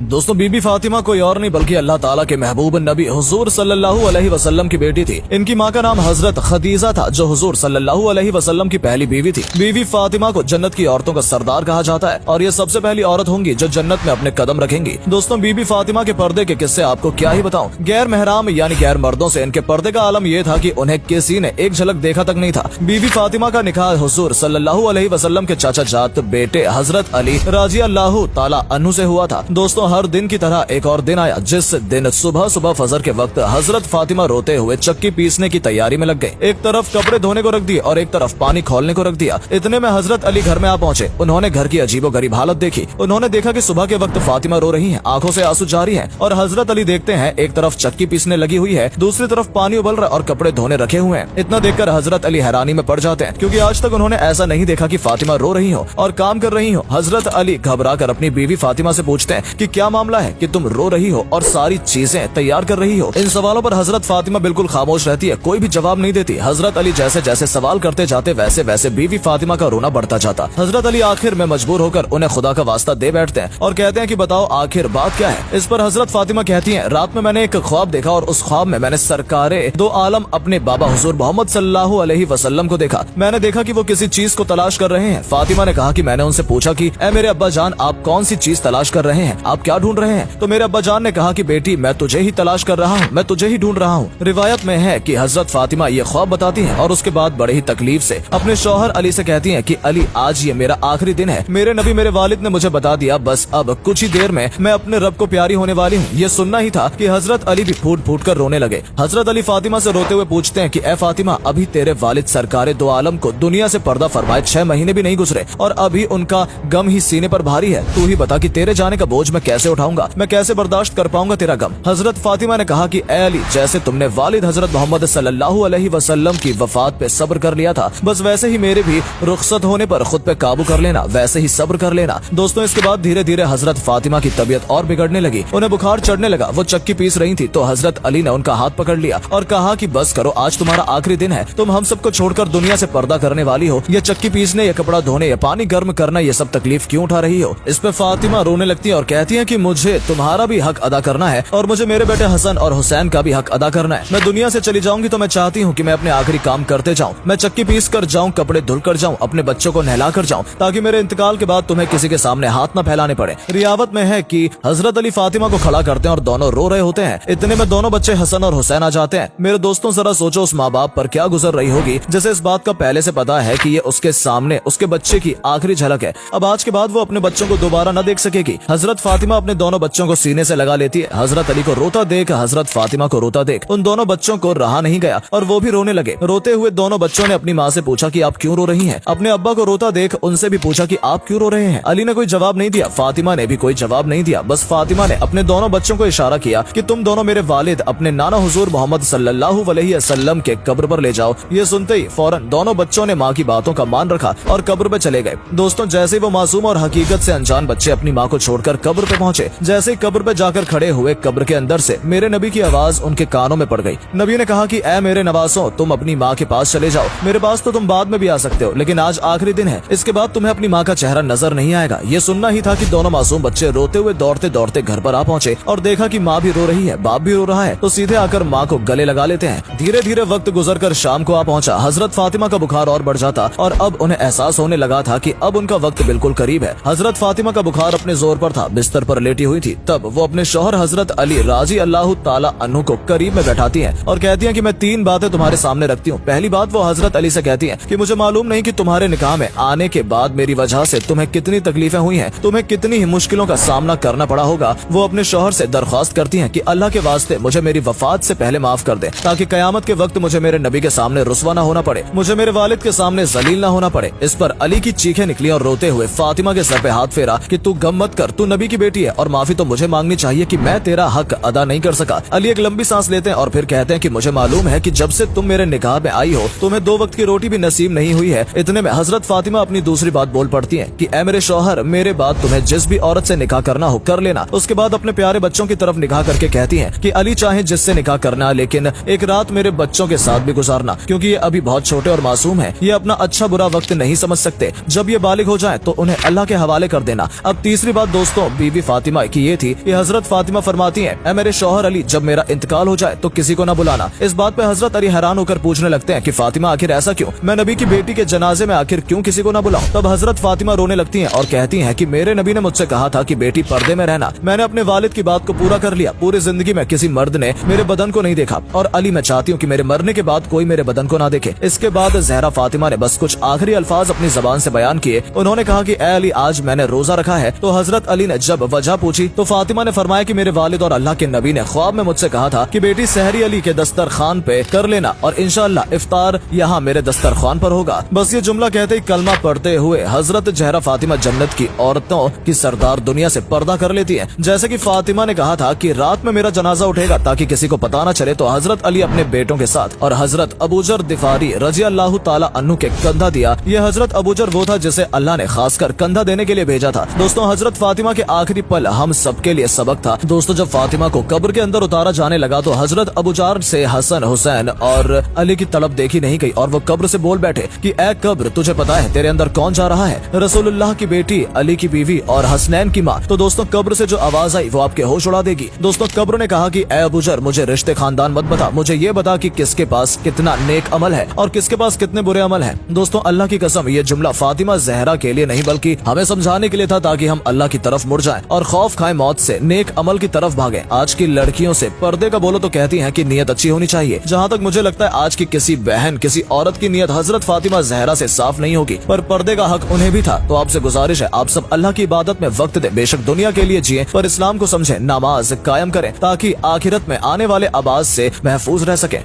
दोस्तों बीबी फातिमा कोई और नहीं बल्कि अल्लाह ताला के महबूब नबी हुजूर सल्लल्लाहु अलैहि वसल्लम की बेटी थी। इनकी माँ का नाम हजरत खदीजा था जो हुजूर सल्लल्लाहु अलैहि वसल्लम की पहली बीवी थी। बीवी फातिमा को जन्नत की औरतों का सरदार कहा जाता है और ये सबसे पहली औरत होंगी जो जन्नत में अपने कदम रखेंगी। दोस्तों बीबी फातिमा के पर्दे के किस्से आपको क्या ही बताऊं। गैर महराम यानी गैर मर्दों से इनके पर्दे का आलम ये था कि उन्हें किसी ने एक झलक देखा तक नहीं था। बीबी फातिमा का निकाह हुजूर सल्लल्लाहु अलैहि वसल्लम के चाचा जात बेटे हजरत अली रजी अल्लाह ताला अन्हु से हुआ था। दोस्तों हर दिन की तरह एक और दिन आया जिस दिन सुबह सुबह फजर के वक्त हजरत फातिमा रोते हुए चक्की पीसने की तैयारी में लग गए। एक तरफ कपड़े धोने को रख दिए और एक तरफ पानी खोलने को रख दिया। इतने में हजरत अली घर में आ पहुंचे। उन्होंने घर की अजीबोगरीब हालत देखी। उन्होंने देखा कि सुबह के वक्त फातिमा रो रही हैं, आंखों से आंसू जारी हैं और हजरत अली देखते हैं एक तरफ चक्की पीसने लगी हुई है, दूसरी तरफ पानी उबल रहा और कपड़े धोने रखे हुए हैं। इतना देखकर हजरत अली हैरानी में पड़ जाते हैं क्योंकि आज तक उन्होंने ऐसा नहीं देखा कि फातिमा रो रही हो और काम कर रही हो। हजरत अली घबरा कर अपनी बीवी फातिमा से पूछते हैं कि क्या मामला है कि तुम रो रही हो और सारी चीजें तैयार कर रही हो। इन सवालों पर हजरत फातिमा बिल्कुल खामोश रहती है, कोई भी जवाब नहीं देती। हजरत अली जैसे जैसे सवाल करते जाते वैसे वैसे बीवी फातिमा का रोना बढ़ता जाता। हजरत अली आखिर में मजबूर होकर उन्हें खुदा का वास्ता दे बैठते हैं और कहते हैं कि बताओ आखिर बात क्या है। इस पर हजरत फातिमा कहती हैं रात में मैंने एक ख्वाब देखा और उस ख्वाब में मैंने सरकारे दो आलम अपने बाबा हुजूर मोहम्मद सल्लल्लाहु अलैहि वसल्लम को देखा। मैंने देखा कि वो किसी चीज को तलाश कर रहे हैं। फातिमा ने कहा कि मैंने उनसे पूछा कि ए मेरे अब्बा जान आप कौन सी चीज तलाश कर रहे हैं, आप क्या ढूंढ रहे हैं। तो मेरे अब्बा जान ने कहा कि बेटी मैं तुझे ही तलाश कर रहा हूँ, मैं तुझे ही ढूंढ रहा हूँ। रिवायत में है कि हजरत फातिमा ये ख्वाब बताती हैं और उसके बाद बड़े ही तकलीफ से अपने शौहर अली से कहती हैं कि अली आज ये मेरा आखिरी दिन है। मेरे नबी मेरे वालिद ने मुझे बता दिया बस अब कुछ ही देर में मैं अपने रब को प्यारी होने वाली हूँ। ये सुनना ही था कि हजरत अली भी फूट फूट कर रोने लगे। हजरत अली फातिमा से रोते हुए पूछते हैं कि ए फातिमा अभी तेरे वालिद सरकारे दो आलम को दुनिया से पर्दा फरमाए 6 महीने भी नहीं गुजरे और अभी उनका गम ही सीने पर भारी है। तू ही बता कि तेरे जाने का बोझ मैं कैसे उठाऊंगा, मैं कैसे बर्दाश्त कर पाऊंगा तेरा गम। हजरत फातिमा ने कहा कि ए अली जैसे तुमने वालिद हजरत मोहम्मद सल्लल्लाहु अलैहि वसल्लम की वफात पे सब्र कर लिया था बस वैसे ही मेरे भी रुखसत होने पर खुद पे काबू कर लेना, वैसे ही सब्र कर लेना। दोस्तों इसके बाद धीरे धीरे हजरत फातिमा की तबीयत और बिगड़ने लगी, उन्हें बुखार चढ़ने लगा। वो चक्की पीस रही थी तो हजरत अली ने उनका हाथ पकड़ लिया और कहा कि बस करो आज तुम्हारा आखिरी दिन है, तुम हम सबको छोड़कर दुनिया से पर्दा करने वाली हो। ये चक्की पीसने, ये कपड़ा धोने, ये पानी गर्म करना, ये सब तकलीफ क्यों उठा रही हो। इस पे फातिमा रोने लगती है और कहती है कि मुझे तुम्हारा भी हक अदा करना है और मुझे मेरे बेटे हसन और हुसैन का भी हक अदा करना है। मैं दुनिया से चली जाऊंगी तो मैं चाहती हूँ कि मैं अपने आखिरी काम करते जाऊँ, मैं चक्की पीस कर जाऊँ, कपड़े धुल कर जाऊँ, अपने बच्चों को नहला कर जाऊँ ताकि मेरे इंतकाल के बाद तुम्हें किसी के सामने हाथ न फैलाने पड़े। रियावत में है कि हजरत अली फातिमा को खड़ा करते हैं और दोनों रो रहे होते हैं। इतने में दोनों बच्चे हसन और हुसैन आ जाते हैं। मेरे दोस्तों जरा सोचो उस माँ बाप पर क्या गुजर रही होगी जैसे इस बात का पहले से पता है कि ये उसके सामने उसके बच्चे की आखिरी झलक है। अब आज के बाद वो अपने बच्चों को दोबारा न देख सकेगी। हजरत फातिमा अपने दोनों बच्चों को सीने से लगा लेती है। हजरत अली को रोता देख, हजरत फातिमा को रोता देख उन दोनों बच्चों को रहा नहीं गया और वो भी रोने लगे। रोते हुए दोनों बच्चों ने अपनी माँ से पूछा कि आप क्यों रो रही हैं। अपने अब्बा को रोता देख उनसे भी पूछा कि आप क्यों रो रहे हैं। अली ने कोई जवाब नहीं दिया, फातिमा ने भी कोई जवाब नहीं दिया। बस फातिमा ने अपने दोनों बच्चों को इशारा किया कि तुम दोनों मेरे वालिद अपने नाना हुजूर मोहम्मद सल्लल्लाहु अलैहि वसल्लम के कब्र पर ले जाओ। ये सुनते ही फौरन दोनों बच्चों ने माँ की बातों का मान रखा और कब्र पे चले गए। दोस्तों जैसे वो मासूम और हकीकत से अनजान बच्चे अपनी माँ को छोड़कर कब्र पे पहुँचे, जैसे ही कब्र पे जाकर खड़े हुए कब्र के अंदर से मेरे नबी की आवाज उनके कानों में पड़ गई। नबी ने कहा कि ए मेरे नवासों तुम अपनी माँ के पास चले जाओ, मेरे पास तो तुम बाद में भी आ सकते हो लेकिन आज आखिरी दिन है, इसके बाद तुम्हें अपनी माँ का चेहरा नजर नहीं आएगा। ये सुनना ही था कि दोनों मासूम बच्चे रोते हुए दौड़ते दौड़ते घर पर आ पहुँचे और देखा कि माँ भी रो रही है, बाप भी रो रहा है, तो सीधे आकर माँ को गले लगा लेते हैं। धीरे धीरे वक्त गुजरकर शाम को आ पहुंचा। हजरत फातिमा का बुखार और बढ़ जाता और अब उन्हें एहसास होने लगा था कि अब उनका वक्त बिल्कुल करीब है। हजरत फातिमा का बुखार अपने जोर पर था, बिस्तर पर लेटी हुई थी। तब वो अपने शौहर हजरत अली राजी अल्लाह ताला अन्हु को करीब में बैठाती हैं और कहती हैं कि मैं 3 बातें तुम्हारे सामने रखती हूँ। पहली बात वो हजरत अली से कहती हैं कि मुझे मालूम नहीं कि तुम्हारे निकाह में आने के बाद मेरी वजह से तुम्हें कितनी तकलीफें हुई हैं, तुम्हें कितनी ही मुश्किलों का सामना करना पड़ा होगा। वो अपने शौहर से दरख्वास्त करती हैं कि अल्लाह के वास्ते मुझे मेरी वफात से पहले माफ कर दे ताकि कयामत के वक्त मुझे मेरे नबी के सामने रुस्वा न होना पड़े, मुझे मेरे वालिद के सामने जलील न होना पड़े। इस पर अली की चीखें निकली और रोते हुए फातिमा के सर पे हाथ फेरा कि तू गम मत कर, तू नबी की बेटी है और माफी तो मुझे मांगनी चाहिए कि मैं तेरा हक अदा नहीं कर सका। अली एक लंबी सांस लेते हैं और फिर कहते हैं कि मुझे मालूम है कि जब से तुम मेरे निकाह में आई हो तुम्हें 2 वक्त की रोटी भी नसीब नहीं हुई है। इतने में हजरत फातिमा अपनी दूसरी बात बोल पड़ती है कि ए मेरे शौहर मेरे बाद तुम्हें जिस भी औरत से निकाह करना हो कर लेना। उसके बाद अपने प्यारे बच्चों की तरफ निगाह करके कहती हैं कि अली चाहे जिससे निकाह करना लेकिन एक रात मेरे बच्चों के साथ भी गुजारना क्योंकि ये अभी बहुत छोटे और मासूम हैं, ये अपना अच्छा बुरा वक्त नहीं समझ सकते। जब ये बालिग हो जाएं तो उन्हें अल्लाह के हवाले कर देना। अब तीसरी बात दोस्तों बीबी फातिमा की ये थी कि हजरत फातिमा फरमाती हैं, ऐ मेरे शौहर अली, जब मेरा इंतकाल हो जाए तो किसी को न बुलाना। इस बात पे हजरत अली हैरान होकर पूछने लगते हैं कि फातिमा आखिर ऐसा क्यों, मैं नबी की बेटी के जनाजे में आखिर क्यों किसी को न बुलाऊं। तब हजरत फातिमा रोने लगती हैं और कहती हैं कि मेरे नबी ने मुझसे कहा था कि बेटी पर्दे में रहना, मैंने अपने वालिद की बात को पूरा कर लिया, पूरी जिंदगी में किसी मर्द ने मेरे बदन को नहीं देखा, और अली मैं चाहती हूँ कि मेरे मरने के बाद कोई मेरे बदन को ना देखे। इसके बाद जहरा फातिमा ने बस कुछ आखिरी अल्फाज अपनी जबान से बयान किए। उन्होंने कहा कि ऐ अली, आज मैंने रोजा रखा है। तो हजरत अली ने जब वजह पूछी तो फातिमा ने फरमाया कि मेरे वालिद और अल्लाह के नबी ने ख्वाब में मुझसे कहा था कि बेटी सहरी अली के दस्तरखान पे कर लेना और इंशाअल्लाह इफ्तार यहाँ मेरे दस्तरखान पर होगा। बस ये जुमला कहते ही कलमा पढ़ते हुए हजरत जहरा फातिमा जन्नत की औरतों की सरदार दुनिया से पर्दा कर लेती है। जैसे कि फातिमा ने कहा था कि रात में मेरा जनाजा उठेगा ताकि किसी को पता न चले, तो हजरत अली अपने बेटों के साथ और हजरत अबूजर दिफारी रजी अल्लाह ताला अन्हु के कंधा दिया। ये हजरत अबूजर वो था जिसे अल्लाह ने खासकर कंधा देने के लिए भेजा था। दोस्तों, हजरत फातिमा के आखिरी पल हम सबके लिए सबक था। दोस्तों, जब फातिमा को कब्र के अंदर उतारा जाने लगा तो हजरत अबूजार से हसन, हुसैन और अली की तड़प देखी नहीं गई और वो कब्र से बोल बैठे कि ऐ कब्र, तुझे पता है तेरे अंदर कौन जा रहा है? रसूलुल्लाह की बेटी, अली की बीवी और हसनैन की माँ। तो दोस्तों, कब्र से जो आवाज आई वो आपके होश उड़ा देगी। दोस्तों, कब्र ने कहा कि ऐ अबूजर, मुझे रिश्ते खानदान मत बता, मुझे ये बता कि किसके पास कितना नेक अमल है और किसके पास कितने बुरे अमल हैं। दोस्तों, अल्लाह की कसम, ये जुमला फातिमा जहरा के लिए नहीं बल्कि हमें समझाने के लिए था ताकि हम अल्लाह की तरफ मुड़ जाएं और खौफ खाए मौत से, नेक अमल की तरफ भागें। आज की लड़कियों से पर्दे का बोलो तो कहती हैं कि नियत अच्छी होनी चाहिए। जहाँ तक मुझे लगता है आज की किसी बहन, किसी औरत की नियत हजरत फातिमा जहरा से साफ नहीं होगी, पर पर्दे का हक उन्हें भी था। तो आपसे गुजारिश है, आप सब अल्लाह की इबादत में वक्त दें, बेशक दुनिया के लिए जिए पर इस्लाम को समझें, नमाज कायम करें ताकि आखिरत में आने वाले आबाद से महफूज रह सकें।